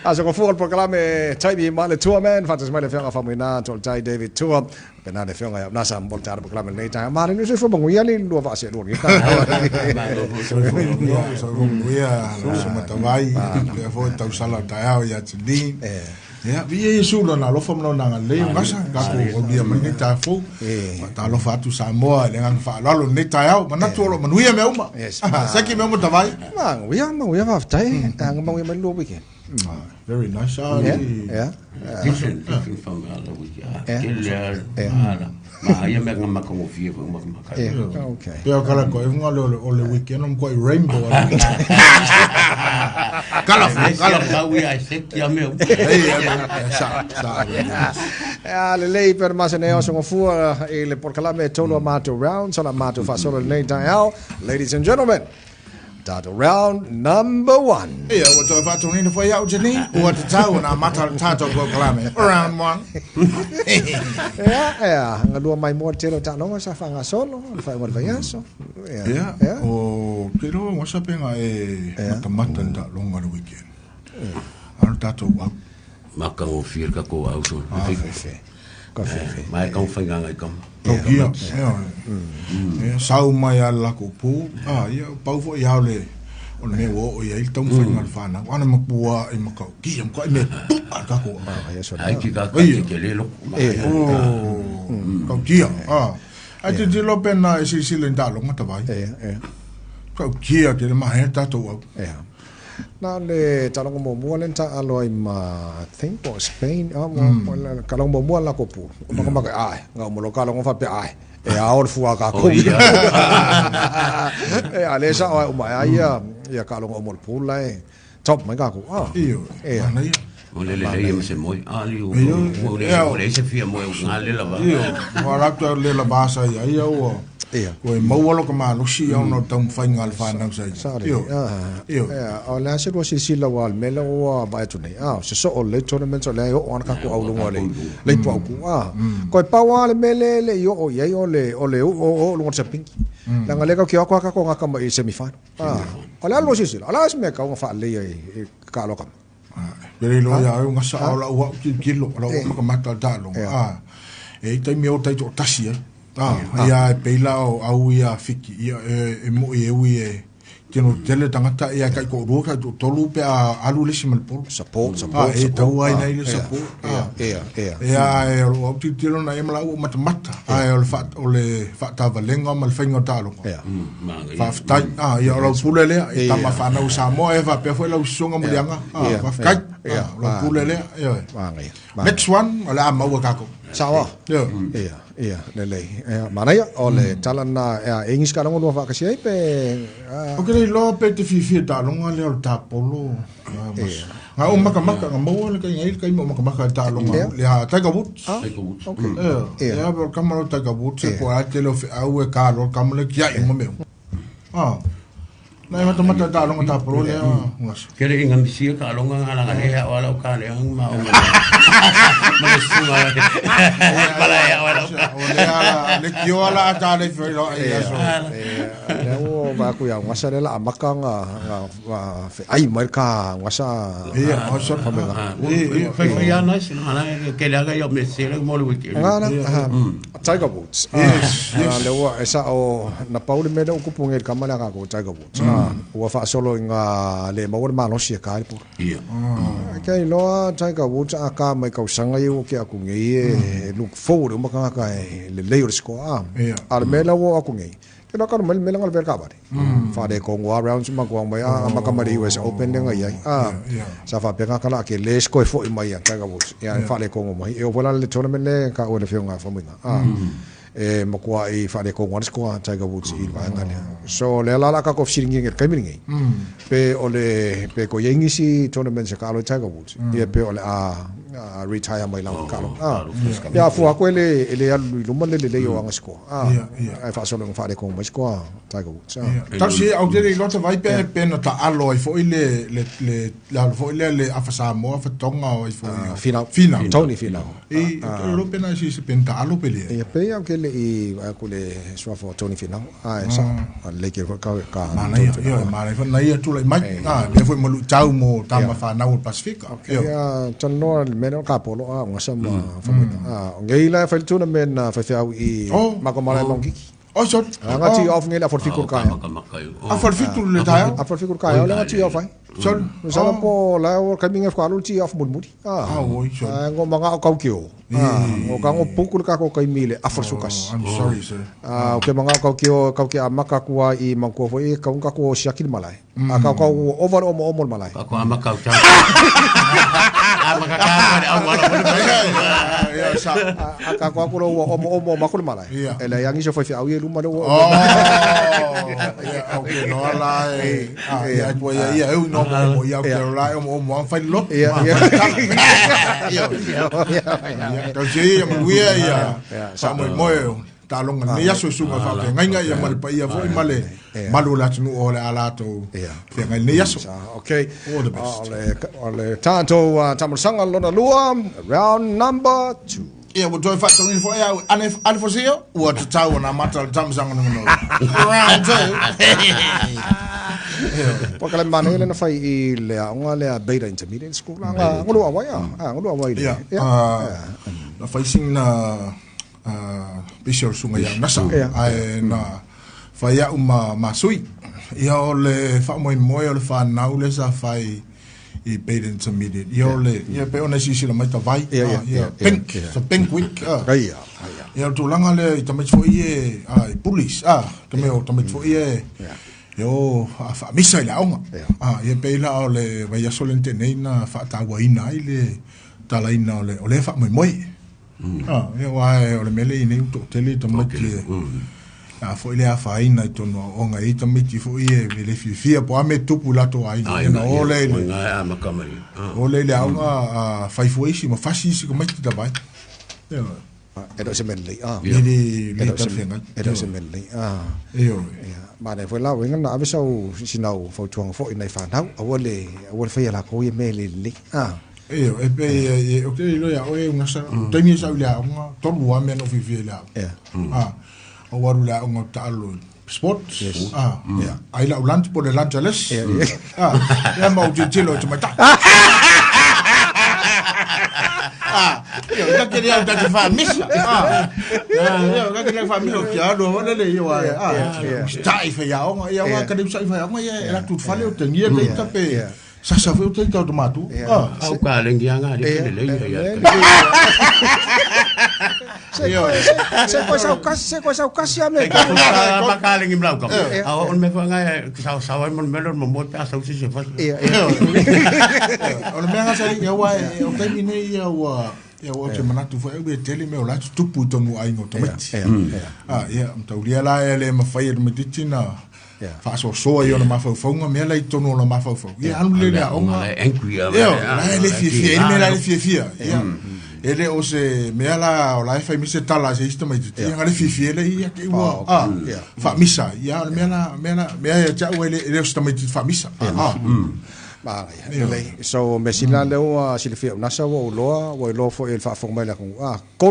Also ko full programe Taimi male TUAMAN fantas male fenga Faumuina tol tai David Tour penade fenga nasa boltar programe nei tai male ni se banguia ni lu va se lu ni matavai fo tau sala tai ya tli ya vi sulo na lo fomno na le ngasa ga ko dia mani ta fo ta lo fa tu Samoa le ngang fa lo ni ta ya mana tu lo manuia me uma saki me uma tavai manguia va tai ang manguia me lu weekend very nice different from the weekend ma ia me ngama ko fie ko ngama okay pero kala ko e ngalo le weekend on ko rainbow kala ka we I think ya me le lei per ma se ne o sono fu le porcalame tolo amato round sono amato fa solo nei tai ladies and gentlemen Tato round number 1. Yeah, what if I don't need for you, Jenny? What the town? I'm not Tato go clamming. Round 1. Yeah. Ngadu mai mo telo tano sa fanga solo, fa mo vayaso. Yeah. Oh, pero what's up in mata da longa weekend. Ano Tato wa makang ofir ka ko auso. Mai kau whainga ngai kam. Tokia. Sau mai ala ko pu. Ia pau fo ia le. O me wo o ia tau whainga whana. Wana makua i makau. Ki am ko me pu ka ko. Ai ki ka ke le lo. Kau kia. Ai te lo pena e si le ndalo ngata vai. Kau kia ke ma he Tato. Now le talong mo mo len ta aloi ma think was Spain kalong mo mo la ko pu maka ai nga mo lo kalong fa pe ai e a or fu ka ko e ale sa o ma ya kalong mo pu la top ma ka ko ana ia o le se mo ali o le se fia mo ngale la ba ora to le la basa ia o ko mo lo ka ma lo si no tam final final sai o la se ro si la wal me lo ba tu nei se so o le tournament o le o on ka ko au lo le po ku ko pa wa le mele le yo o ye o le lo se pink la ngale ka ko ka ko ka ma semi final o la lo si la se me ka o fa le ka lo ka Pero lo ya un asa la o kilo la o mata dalo e tai mi o tai to tasi ia peila o au ia fiki ia e mo e tino tele tangata ia kai ko ro ka to tolu pe alu le simal pol support e tau ai nei le support ia o tilo na emla o mata o fat o le fata valenga mal fengo talo fa tai ia lo pulele e tama fa na Samoa e va pe foi la usonga mulianga va kai lo pulele next one ala ma wa kako sawa le mana ya ole talana English ka ngo fa ka si pe o ke lo pe te fi ta lo nga le ta polo nga o maka mo le kai mo maka ta lo nga le ta ka but ya por kamaro ta ka but se po a te lo au e ka lo kam le kia mo me na mata ta lo nga ta polo le kere ingam si ka lo nga ala ngale ya wala ka le ma o Para ya wala le kiola ata le fero ya so o ba ku ya ngasa le la amaka nga ai marka ngasa o so pa me fa ya na si na ke le ga yo me se le mo le weekend Tiger Woods le wa esa o na paule me o kupunge kamala ka ko Tiger Woods o fa solo nga le mo ma no si ka por ke lo Tiger Woods aka mai ka sanga o ke aku ngai look forward mo ka le layer score ar mela wo aku ngai ke no ka no mela ngal ver ka ba fa de ko ngwa rounds ma ko mai ma ka mari US Open ngai sa fa pe ka la ke le score fo mai ka ga Woods ya fa le ko mai e o vola le tournament le ka o le fionga Faumuina mo ko ai fa de ko ngwa score Tiger Woods i ba ngane so le la ka ko siringi ngai kai ngai pe o le pe ko yengi si tournament se ka lo Tiger Woods ye pe o le retire mai la ka ya fu ko ele alu lu male le yo ang sko ai fa solo fa de ko mai sko Tiger Woods ta si au de lo vai pe no ta alo fo ile la fo ile a fa Samoa fa tonga o fo fina Tony fina e lo pena si se penta alo pele e pe ya ke le i ko le so fo Tony fina ai sa le ke ka mana yo mana fa na ia tu le mai me foi mo tau mo ta ma fa na o Pacific ya tan no me no ka polo nga sa ma Faumuina ngei la fa tuna men fa fa i ma ko mala long kiki so nga ti off ngela for fikur ka a for fikur le ta a for fikur ka la ti off so sa po la o kaming fa lu ti off mudi so ngo manga ka kio ngo ka ngo pukul ka ko kai mile a for sukas I'm sorry sir o ke manga ka kio ka ke amaka kuwa i mangko fo e ka ko shakil malai ka ka over omol malai ka ko amaka ta ka ko ko omo makul malai ele yang iso fa au ye luma do okay no la ya po ya eu no mo ya que la mo fa lo to je mo ya sa mo ta longa me ya so sunga fa ngai ya mal pa ya vo male malu la tunu o le ala to fe ngai ne ya so okay ole tanto tamusanga lona lua round number 2 yeah, we'll do it for ya and for see what to tell na matal tamsang no round 2 porque le manele na fai i le nga le beira intermediate school nga ngulu awai ngulu awai na fai sing na bishop sunga ya nasa ai na fai ya masui ya ole fa moi le fa na le sa fai i beira intermediate ya ole ya pe ona si la mai ta vai pink so pink week ya tu langa le ta mai foi ai police ta me o ta mai foi yo fa misa la onga ye pe la ole vai ya solente nei na fa ta waina ile ta la ina ole fa moi ye wa ole mele ni to tele to mai foi le fa ina to no onga i to mai fo ye le fi po ame tupu la to ai na ole ole le onga fa foi si ma fa si ko mai ta vai Edo se menli edo se menli ma ne foi la wenga na avesau sinau fo tuang fo ina fa nau awole fa la ko ye mele li e pe o ke lo ya o e una sa Taimi sa ila nga to wa me no fi la o waru la nga ta lo sport ai la lunch por el Angeles ya ma o jilo to mata yo ka queria da fa missa yo ka queria fa missa que ado ona le yo stai fa ya wa ka de sai fa ya era tu fale o tengia de tape sa foi o tenta automato au ka lengia nga de le ya se coisa o casi ame ma ka lengi blau ka on me fa nga sa mo melor mo mo pa sa si se fa on me nga sa ya wa o Taimi ne ya wa che manatu foi e tele me o la tu puto no ai no tomati ya mtaulia la ele ma fai me titina fa so yo na ma fa fonga me la itono na ma fa ya anu le la onga enquia la le fi me la le fi ya ele o se me la o la fa mi se tala se isto mai ti nga le fi ele ya ke wa fa misa ya me ya ja ele sto mai ti fa misa so mesina le o silfi na sa wo lo fo el fa forma la ko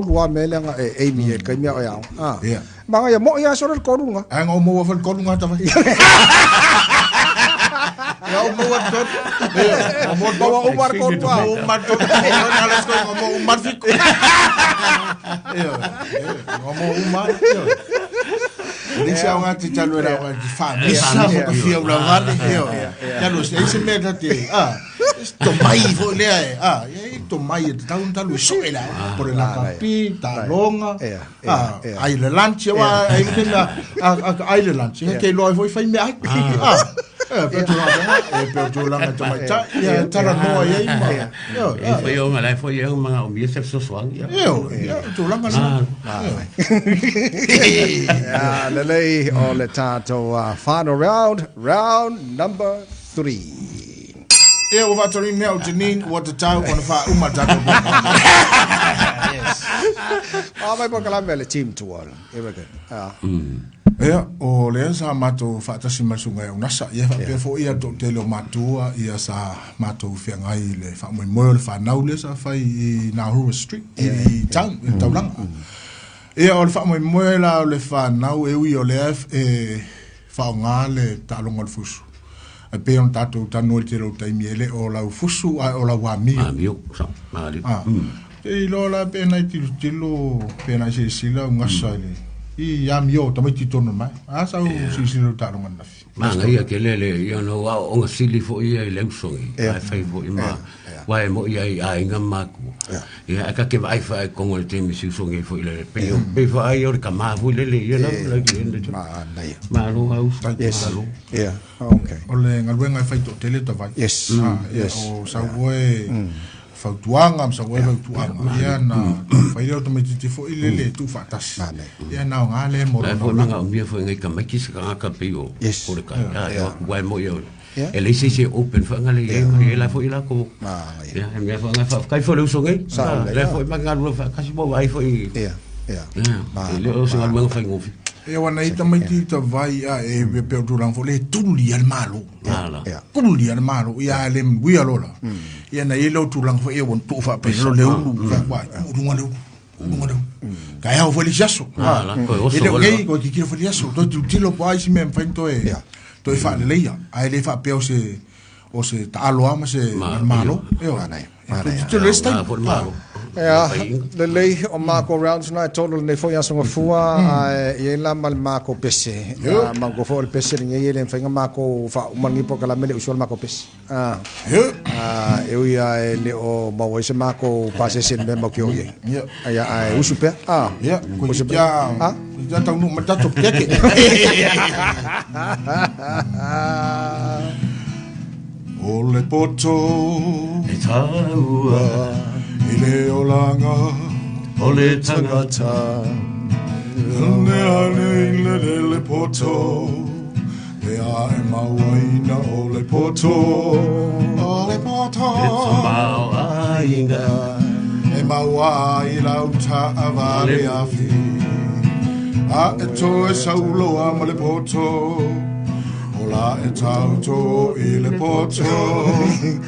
lo me la e mi el ka mi ya ma ya mo ya so el ko nga nga mo wa ko nga ta ya mo wa to mo Umar ko Umar to alas ko mo Umar fik mo Umar Disse a ti già lo era fa ko fia una vale ya lo sei se me da te sto mai vo le to mai ta un talo so ela por la capita longa ai le lunch wa ai le lunch che lo voi fai me per tu la ta mai ta ya ta la no ai ma foi eu ma foi eu ma o mi se so swang tu la ma lei o le tato final round number 3 E o vatori ne o Janine o te tau ona fa uma tatu. Yes. Mai po kala mele team tour. Eweke. Ea, o lea sa mato whaatasi masunga e unasa. Ia whapea fo ia to te leo matua, ia sa mato whiangai le whaamoi moe le whanau le sa whai i Nahua Street, i town, i Tauranga. Ia o le whaamoi moe la le whanau e ui o lea e whaonga le talonga le fusu. E pe on tatou tanu te ro Taimi ele o lau fusu a o lau wamio. Wamio, sa, maari. E lola pe nai tilo, pe nai se sila ungasa ele. I am yo tamai titono mai asa o sisilo taro ngana fi manga ia ke lele ia no wa o sili fo ia i leusongi ai fai fo i ma wa mo ia ai nga maku ia aka ke vai fai con el temi sisongi fo ile pe fa ai o ka ma fu lele ia na la ki ende ma no au yes yeah okay ole ngalwenga fai to tele to vai yes o sa we fautuanga am sa we fautuanga ia na fai le automatic fo ile tu fatas ia na ngale mo na fo manga mia fo ngai ka maki sa ka pe o por ka ya wa mo yo ele se open fa ngale ia la fo ila ko ia mia fo nga fa kai fo le uso ngai le fo manga lu fa kasi mo vai fo ia le o singa lu fa ngofi e wana ita mai ta vai a e pe tu ran fo le tuli al malo tuli al malo ia le wi alola ia na ile tu ran fo e won tu fa pe lo le fa wa ngalo ka ya fo le jaso ile ngai ko ki fo le jaso to tu tilo po ai si me fa to e to fa le ia ai le fa pe o se ta alo ama se malo e o nai tu le sta le lei o Marco rounds na total ne foi aso fua e la mal Marco pese mango fo le pese ni ele fenga Marco fa mangi po kala mele usual Marco pese e o ia le o ma o se Marco pase sen me mo kio ye ya ai usupe ya ko ya ta no mata to peke ole poto e taua ile olanga ole tangata ane le poto e a Faumuina ole poto e tomau ainga e maua i lauta avare afi a e to e saulo a ma le poto la e tauto i le poto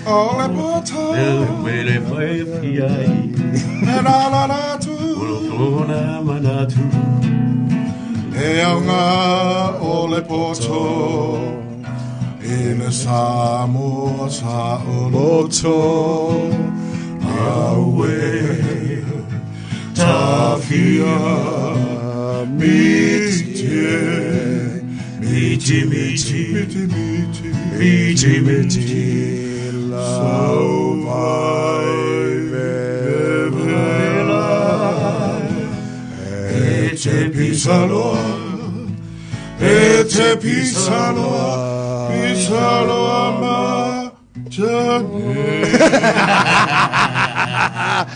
o le poto e le fai piai e la tu ulo klona manatu e aunga o le poto i le Samoa sa o loto aue tafia mitie Miti, miti, miti, miti, miti, miti, so vai bevela, e te pisaloa, pisaloa ma jane.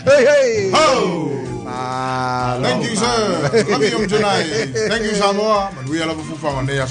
Hey, hey! Ho! Thank you, sir. Love you tonight. Thank you, Samoa. We are love for Faumuina.